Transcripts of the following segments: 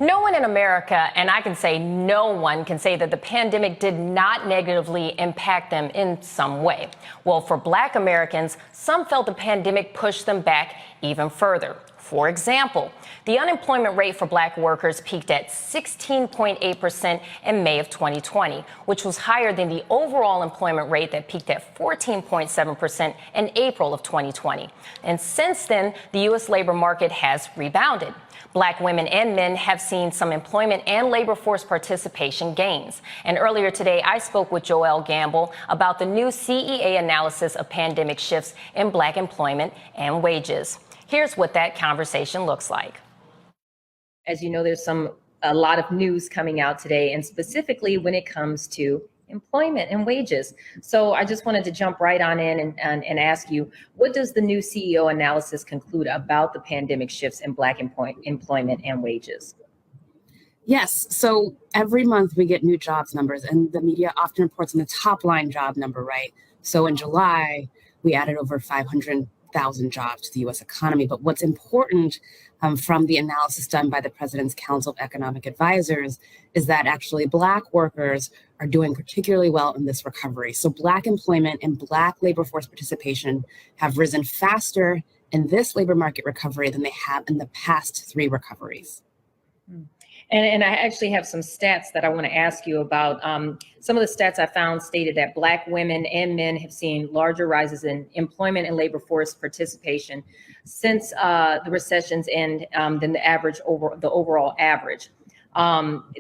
No one in America, and I can say no one, can say that the pandemic did not negatively impact them in some way. Well, for Black Americans, some felt the pandemic pushed them back even further. For example, the unemployment rate for Black workers peaked at 16.8% in May of 2020, which was higher than the overall employment rate that peaked at 14.7% in April of 2020. And since then, the U.S. labor market has rebounded. Black women and men have seen some employment and labor force participation gains. And earlier today, I spoke with Joelle Gamble about the new CEA analysis of pandemic shifts in Black employment and wages. Here's what that conversation looks like. As you know, there's a lot of news coming out today, and specifically when it comes to employment and wages. So I just wanted to jump right on in and ask you, what does the new CEO analysis conclude about the pandemic shifts in Black employment and wages? Yes. So every month we get new jobs numbers, and the media often reports on the top line job number, right? So in July, we added over 500,000 jobs to the U.S. economy. But what's important from the analysis done by the President's Council of Economic Advisors is that actually Black workers are doing particularly well in this recovery. So Black employment and Black labor force participation have risen faster in this labor market recovery than they have in the past three recoveries. And I actually have some stats that I want to ask you about. Some of the stats I found stated that Black women and men have seen larger rises in employment and labor force participation since the recession's end than the overall average.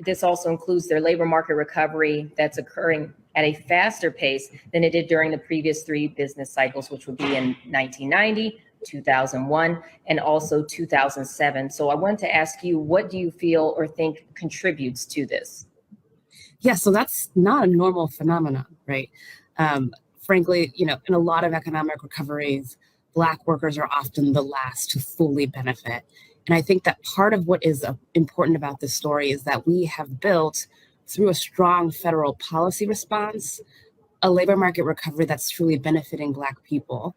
This also includes their labor market recovery that's occurring at a faster pace than it did during the previous three business cycles, which would be in 1990, 2001, and also 2007. So I wanted to ask you, what do you feel or think contributes to this? Yeah, so that's not a normal phenomenon, right? Frankly, in a lot of economic recoveries, Black workers are often the last to fully benefit. And I think that part of what is important about this story is that we have built, through a strong federal policy response, a labor market recovery that's truly benefiting Black people.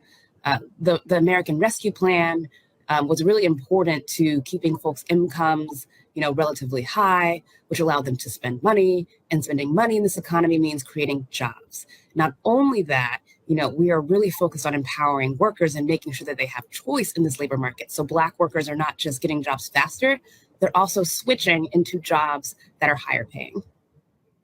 The American Rescue Plan was really important to keeping folks' incomes, relatively high, which allowed them to spend money, and spending money in this economy means creating jobs. Not only that, we are really focused on empowering workers and making sure that they have choice in this labor market. So Black workers are not just getting jobs faster, they're also switching into jobs that are higher paying.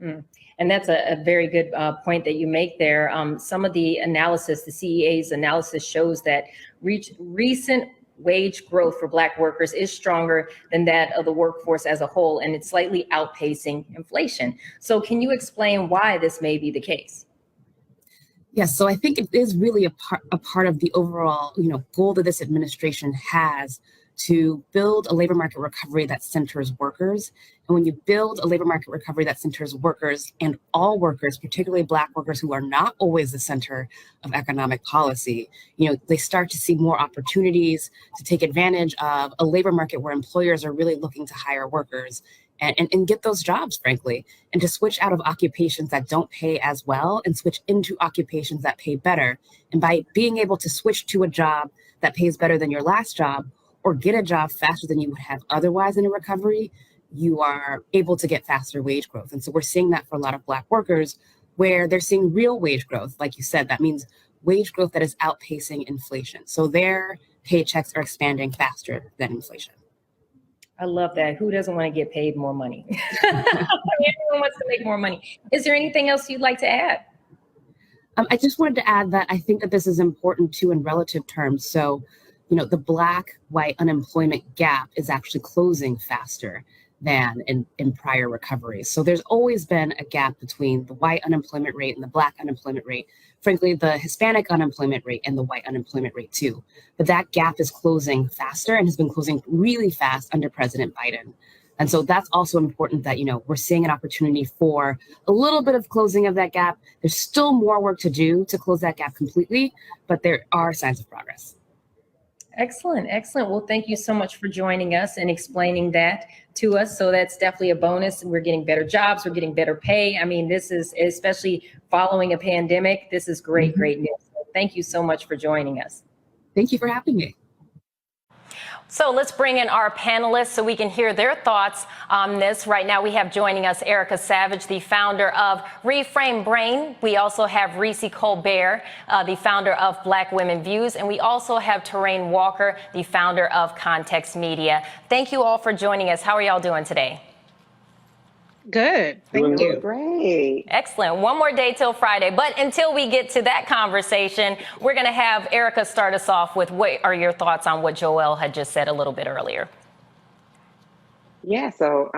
And that's a very good point that you make there. Some of the analysis, the CEA's analysis, shows that recent wage growth for Black workers is stronger than that of the workforce as a whole, and it's slightly outpacing inflation. So can you explain why this may be the case? Yes, so I think it is really a part of the overall, goal that this administration has to build a labor market recovery that centers workers. And when you build a labor market recovery that centers workers and all workers, particularly Black workers who are not always the center of economic policy, they start to see more opportunities to take advantage of a labor market where employers are really looking to hire workers and get those jobs, frankly, and to switch out of occupations that don't pay as well and switch into occupations that pay better. And by being able to switch to a job that pays better than your last job, or get a job faster than you would have otherwise in a recovery, you are able to get faster wage growth. And so we're seeing that for a lot of Black workers, where they're seeing real wage growth. Like you said, that means wage growth that is outpacing inflation. So their paychecks are expanding faster than inflation. I love that. Who doesn't want to get paid more money? Everyone wants to make more money. Is there anything else you'd like to add? I just wanted to add that I think that this is important too in relative terms. So the Black-white unemployment gap is actually closing faster than in prior recoveries. So there's always been a gap between the white unemployment rate and the Black unemployment rate. Frankly, the Hispanic unemployment rate and the white unemployment rate too. But that gap is closing faster and has been closing really fast under President Biden. And so that's also important that, we're seeing an opportunity for a little bit of closing of that gap. There's still more work to do to close that gap completely, but there are signs of progress. Excellent. Excellent. Well, thank you so much for joining us and explaining that to us. So that's definitely a bonus. We're getting better jobs. We're getting better pay. I mean, this is, especially following a pandemic, this is great news. So thank you so much for joining us. Thank you for having me. So let's bring in our panelists so we can hear their thoughts on this. Right now we have joining us Erica Savage, the founder of Reframe Brain. We also have Reese Colbert, the founder of Black Women Views. And we also have Terace Walker, the founder of Context Media. Thank you all for joining us. How are y'all doing today? Good. Thank you. Great. Excellent. One more day till Friday. But until we get to that conversation, we're going to have Erica start us off with what are your thoughts on what Joelle had just said a little bit earlier? Yeah, so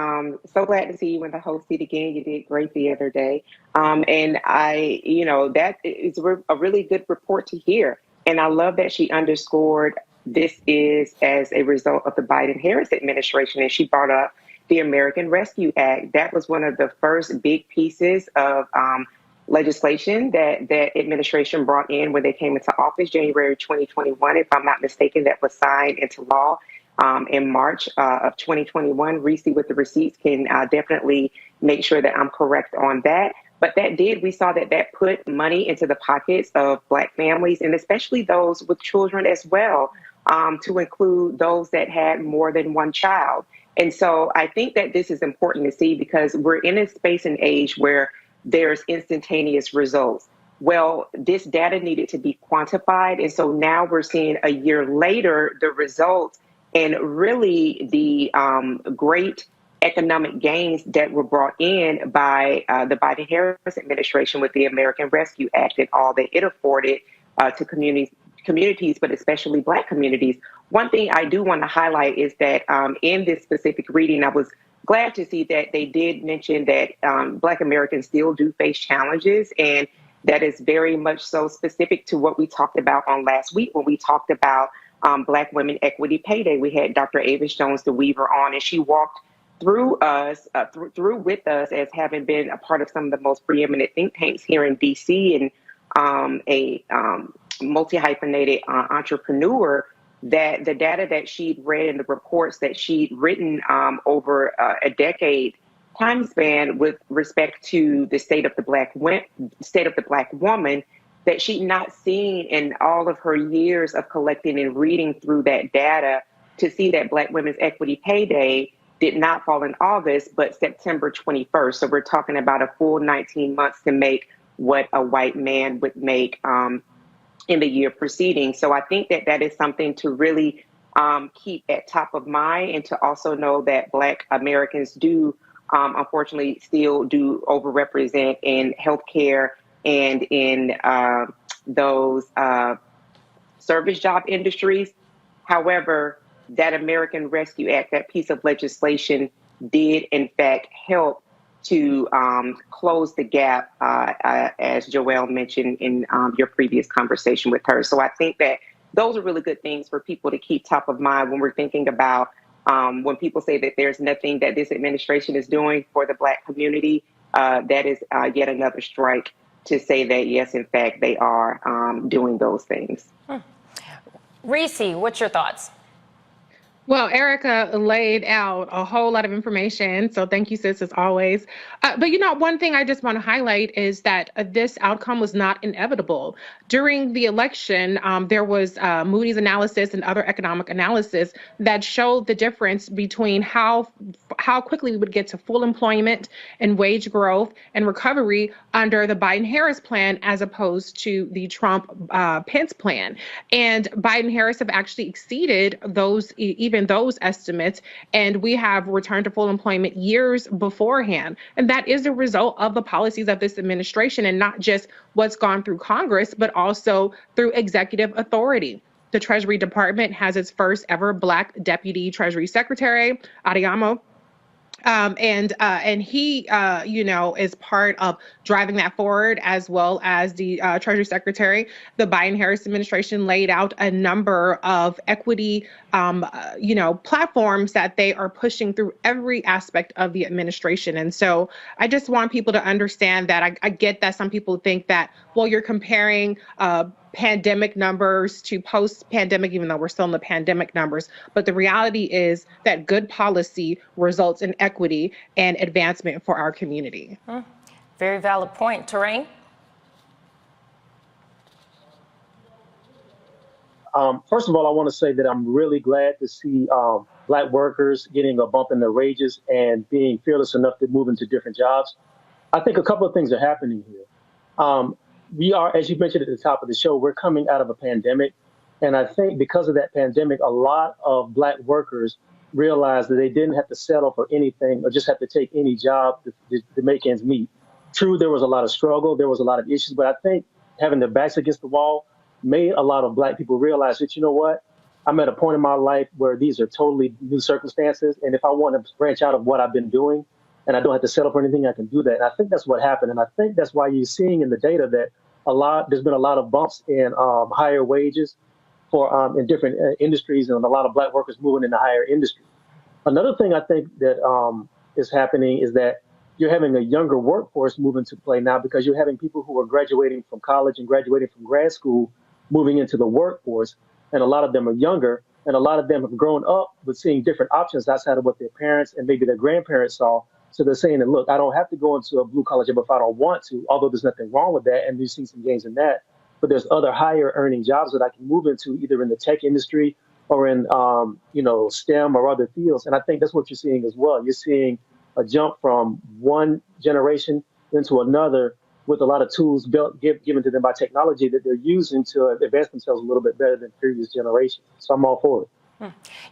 glad to see you in the host seat again. You did great the other day. And that is a really good report to hear. And I love that she underscored this is as a result of the Biden-Harris administration. And she brought up the American Rescue Act. That was one of the first big pieces of legislation that administration brought in when they came into office, January 2021, if I'm not mistaken, that was signed into law in March of 2021. Reese with the receipts can definitely make sure that I'm correct on that. But we saw that put money into the pockets of Black families, and especially those with children as well, to include those that had more than one child. And so I think that this is important to see because we're in a space and age where there's instantaneous results. Well, this data needed to be quantified. And so now we're seeing a year later the results and really the great economic gains that were brought in by the Biden-Harris administration with the American Rescue Act and all that it afforded to communities, but especially Black communities. One thing I do want to highlight is that in this specific reading, I was glad to see that they did mention that Black Americans still do face challenges. And that is very much so specific to what we talked about on last week when we talked about Black Women Equity Payday. We had Dr. Avis Jones, the Weaver, on, and she walked through with us as having been a part of some of the most preeminent think tanks here in DC and a multi-hyphenated entrepreneur, that the data that she'd read and the reports that she'd written over a decade time span with respect to the state of the Black woman, that she'd not seen in all of her years of collecting and reading through that data, to see that Black Women's Equity Payday did not fall in August, but September 21st. So we're talking about a full 19 months to make what a white man would make in the year preceding. So I think that is something to really keep at top of mind, and to also know that Black Americans do, unfortunately, still do overrepresent in healthcare and in those service job industries. However, that American Rescue Act, that piece of legislation, did in fact help to close the gap, as Joelle mentioned in your previous conversation with her. So I think that those are really good things for people to keep top of mind when we're thinking about when people say that there's nothing that this administration is doing for the Black community. That is yet another strike to say that, yes, in fact, they are doing those things. Reese, what's your thoughts? Well, Erica laid out a whole lot of information, so thank you, sis, as always. But one thing I just want to highlight is that this outcome was not inevitable. During the election, there was Moody's analysis and other economic analysis that showed the difference between how quickly we would get to full employment and wage growth and recovery under the Biden-Harris plan as opposed to the Trump-Pence plan. And Biden-Harris have actually exceeded even those estimates, and we have returned to full employment years beforehand. And that is a result of the policies of this administration, and not just what's gone through Congress, but also through executive authority. The Treasury Department has its first ever Black Deputy Treasury Secretary, Adeyemo. And he, is part of driving that forward, as well as the Treasury Secretary. The Biden-Harris administration laid out a number of equity, platforms that they are pushing through every aspect of the administration. And so I just want people to understand that I get that some people think that, well, you're comparing pandemic numbers to post-pandemic, even though we're still in the pandemic numbers. But the reality is that good policy results in equity and advancement for our community. Very valid point. Terace? First of all, I want to say that I'm really glad to see Black workers getting a bump in their wages and being fearless enough to move into different jobs. I think a couple of things are happening here. We are, as you mentioned at the top of the show, we're coming out of a pandemic. And I think because of that pandemic, a lot of Black workers realized that they didn't have to settle for anything or just have to take any job to make ends meet. True, there was a lot of struggle, there was a lot of issues, but I think having their backs against the wall made a lot of Black people realize that, you know what, I'm at a point in my life where these are totally new circumstances. And if I want to branch out of what I've been doing and I don't have to settle for anything, I can do that. And I think that's what happened. And I think that's why you're seeing in the data that there's been a lot of bumps in higher wages for in different industries and a lot of Black workers moving into higher industry. Another thing I think that is happening is that you're having a younger workforce move into play now because you're having people who are graduating from college and graduating from grad school moving into the workforce. And a lot of them are younger, and a lot of them have grown up with seeing different options outside of what their parents and maybe their grandparents saw. So they're saying that, look, I don't have to go into a blue collar job if I don't want to, although there's nothing wrong with that. And we've seen some gains in that. But there's other higher earning jobs that I can move into either in the tech industry or in, STEM or other fields. And I think that's what you're seeing as well. You're seeing a jump from one generation into another with a lot of tools given to them by technology that they're using to advance themselves a little bit better than previous generations. So I'm all for it.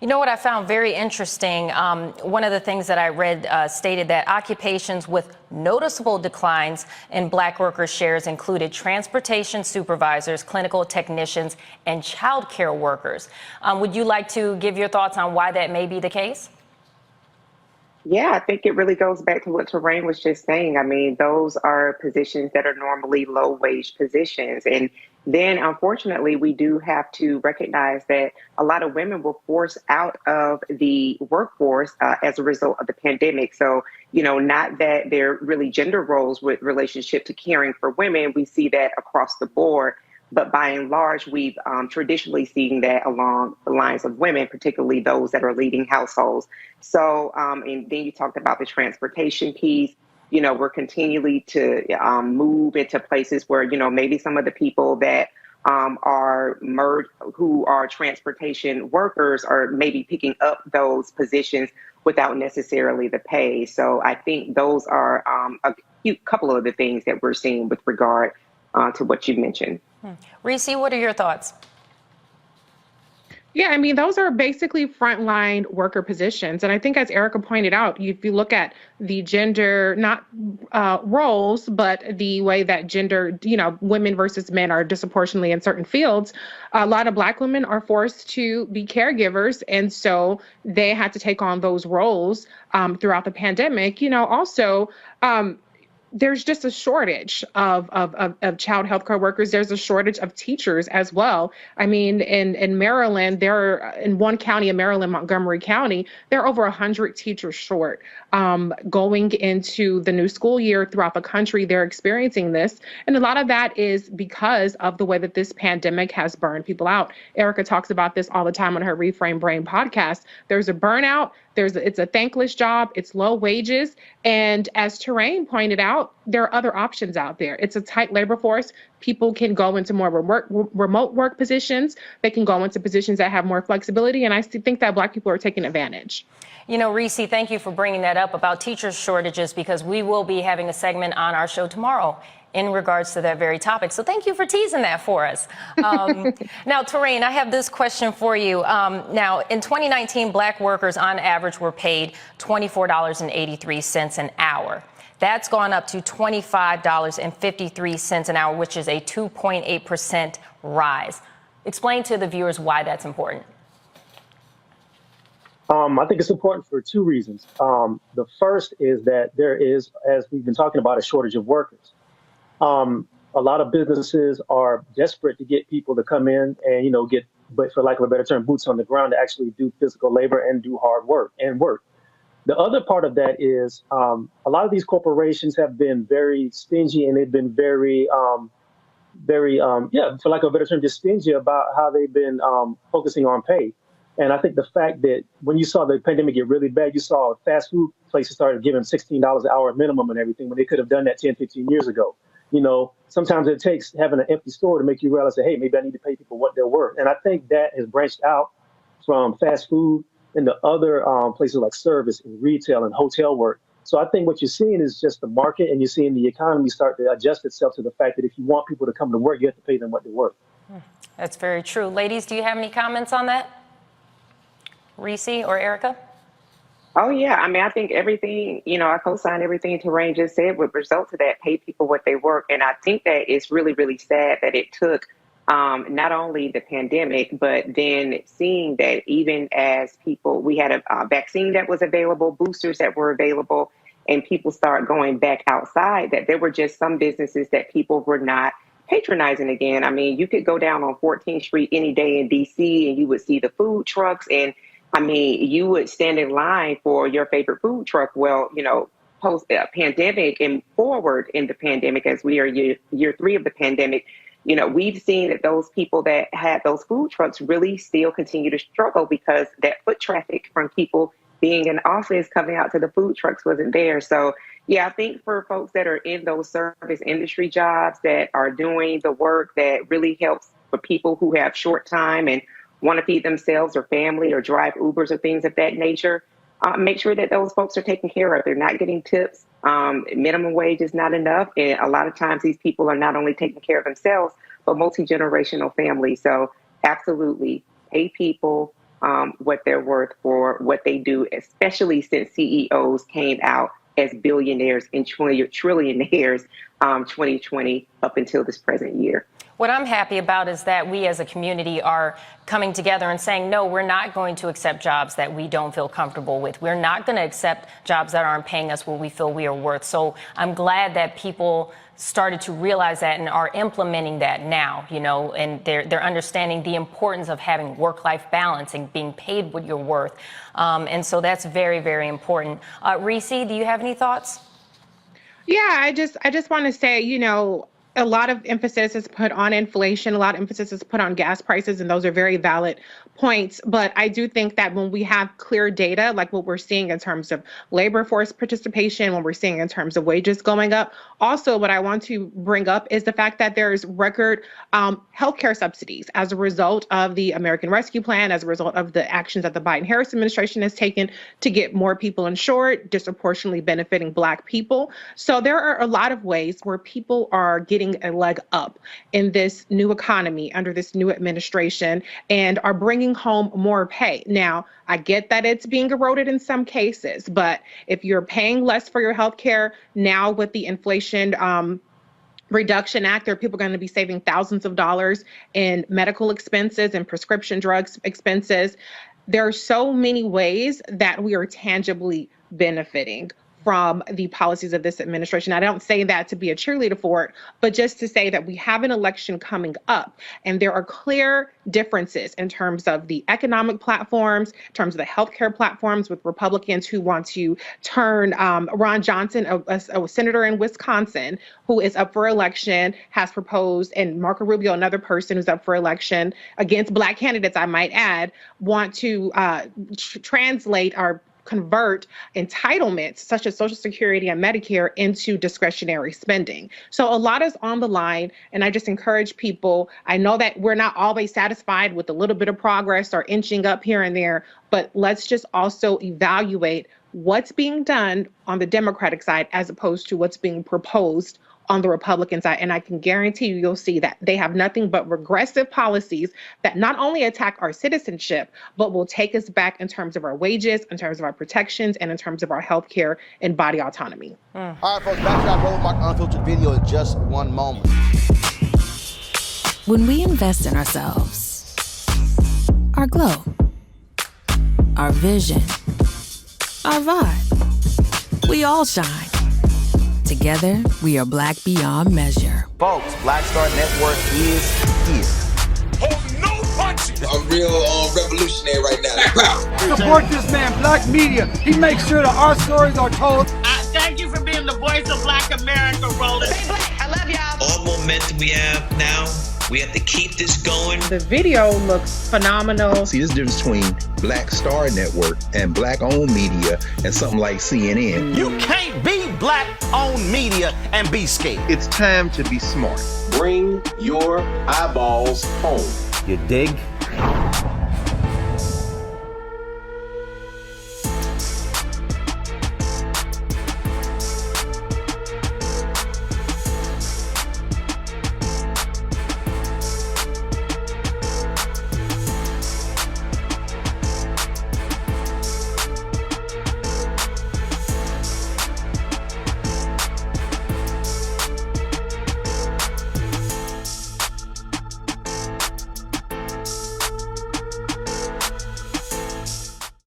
You know what I found very interesting? One of the things that I read stated that occupations with noticeable declines in Black workers' shares included transportation supervisors, clinical technicians, and child care workers. Would you like to give your thoughts on why that may be the case? Yeah, I think it really goes back to what Terace was just saying. I mean, those are positions that are normally low wage positions. And then, unfortunately, we do have to recognize that a lot of women were forced out of the workforce as a result of the pandemic. So, not that they're really gender roles with relationship to caring for women. We see that across the board. But by and large, we've traditionally seen that along the lines of women, particularly those that are leading households. So, and then you talked about the transportation piece. We're continually to move into places where, maybe some of the people that who are transportation workers are maybe picking up those positions without necessarily the pay. So I think those are a couple of the things that we're seeing with regard to what you mentioned. Reese, what are your thoughts? Yeah, I mean, those are basically frontline worker positions. And I think, as Erica pointed out, if you look at the gender, not roles, but the way that gender, women versus men are disproportionately in certain fields, a lot of Black women are forced to be caregivers. And so they had to take on those roles throughout the pandemic. Also, there's just a shortage of child health care workers. There's a shortage of teachers as well. I mean, in Maryland, in one county in Maryland, Montgomery County, there are over 100 teachers short. Going into the new school year throughout the country, they're experiencing this. And a lot of that is because of the way that this pandemic has burned people out. Erica talks about this all the time on her Reframe Brain podcast. There's a burnout. It's a thankless job. It's low wages. And as Terace pointed out, there are other options out there. It's a tight labor force. People can go into more remote work positions. They can go into positions that have more flexibility. And I think that Black people are taking advantage. Reese, thank you for bringing that up about teacher shortages, because we will be having a segment on our show tomorrow in regards to that very topic. So thank you for teasing that for us. Now, Terace, I have this question for you. Now, in 2019, Black workers on average were paid $24.83 an hour. That's gone up to $25.53 an hour, which is a 2.8% rise. Explain to the viewers why that's important. I think it's important for two reasons. The first is that there is, as we've been talking about, a shortage of workers. A lot of businesses are desperate to get people to come in and, but for lack of a better term, boots on the ground to actually do physical labor and do hard work. The other part of that is a lot of these corporations have been very stingy, and they've been very, for lack of a better term, just stingy about how they've been focusing on pay. And I think the fact that when you saw the pandemic get really bad, you saw fast food places started giving $16 an hour minimum and everything when they could have done that 10, 15 years ago. Sometimes it takes having an empty store to make you realize that, hey, maybe I need to pay people what they're worth. And I think that has branched out from fast food into other places like service and retail and hotel work. So I think what you're seeing is just the market, and you're seeing the economy start to adjust itself to the fact that if you want people to come to work, you have to pay them what they're worth. That's very true. Ladies, do you have any comments on that? Reese or Erica? Oh, yeah. I mean, I think everything, I co-sign everything Terace just said with result to that, pay people what they work. And I think that it's really, really sad that it took not only the pandemic, but then seeing that even as people, we had a vaccine that was available, boosters that were available, and people start going back outside, that there were just some businesses that people were not patronizing again. I mean, you could go down on 14th Street any day in DC and you would see the food trucks, and I mean, you would stand in line for your favorite food truck. Well, post pandemic and forward in the pandemic, as we are year 3 of the pandemic, we've seen that those people that had those food trucks really still continue to struggle because that foot traffic from people being in office coming out to the food trucks wasn't there. So, yeah, I think for folks that are in those service industry jobs that are doing the work that really helps for people who have short time and want to feed themselves or family or drive Ubers or things of that nature, make sure that those folks are taken care of. They're not getting tips. Minimum wage is not enough. And a lot of times these people are not only taking care of themselves, but multi-generational families. So absolutely pay people what they're worth for what they do, especially since CEOs came out as billionaires and trillionaires 2020 up until this present year. What I'm happy about is that we as a community are coming together and saying, no, we're not going to accept jobs that we don't feel comfortable with. We're not going to accept jobs that aren't paying us what we feel we are worth. So I'm glad that people started to realize that and are implementing that now, and they're understanding the importance of having work-life balance and being paid what you're worth. And so that's very, very important. Reese, do you have any thoughts? Yeah, I just want to say, a lot of emphasis is put on inflation. A lot of emphasis is put on gas prices, and those are very valid points. But I do think that when we have clear data, like what we're seeing in terms of labor force participation, when we're seeing in terms of wages going up, also what I want to bring up is the fact that there's record healthcare subsidies as a result of the American Rescue Plan, as a result of the actions that the Biden-Harris administration has taken to get more people insured, disproportionately benefiting Black people. So there are a lot of ways where people are getting a leg up in this new economy under this new administration and are bringing home more pay. Now, I get that it's being eroded in some cases, but if you're paying less for your health care now with the Inflation Reduction Act, there are people going to be saving thousands of dollars in medical expenses and prescription drugs expenses. There are so many ways that we are tangibly benefiting from the policies of this administration. I don't say that to be a cheerleader for it, but just to say that we have an election coming up, and there are clear differences in terms of the economic platforms, in terms of the healthcare platforms, with Republicans who want to turn Ron Johnson, a senator in Wisconsin, who is up for election, has proposed, and Marco Rubio, another person who's up for election against Black candidates, I might add, want to translate our convert entitlements such as Social Security and Medicare into discretionary spending. So a lot is on the line, and I just encourage people. I know that we're not always satisfied with a little bit of progress or inching up here and there, but let's just also evaluate what's being done on the Democratic side as opposed to what's being proposed on the Republican side. And I can guarantee you'll see that they have nothing but regressive policies that not only attack our citizenship, but will take us back in terms of our wages, in terms of our protections, and in terms of our health care and body autonomy. All right, folks, back to our Roland Martin Unfiltered video in just one moment. When we invest in ourselves, our glow, our vision, our vibe, we all shine. Together, we are Black beyond measure. Folks, Black Star Network is here. Oh, no punches! I'm real revolutionary right now. Support this man, Black media. He makes sure that our stories are told. Thank you for being the voice of Black America, Roland. Stay Black. I love y'all. All momentum we have now We have to keep this going. The video looks phenomenal. See, there's a difference between Black Star Network and Black-owned media and something like CNN. You can't be Black-owned media and be scared. It's time to be smart. Bring your eyeballs home. You dig?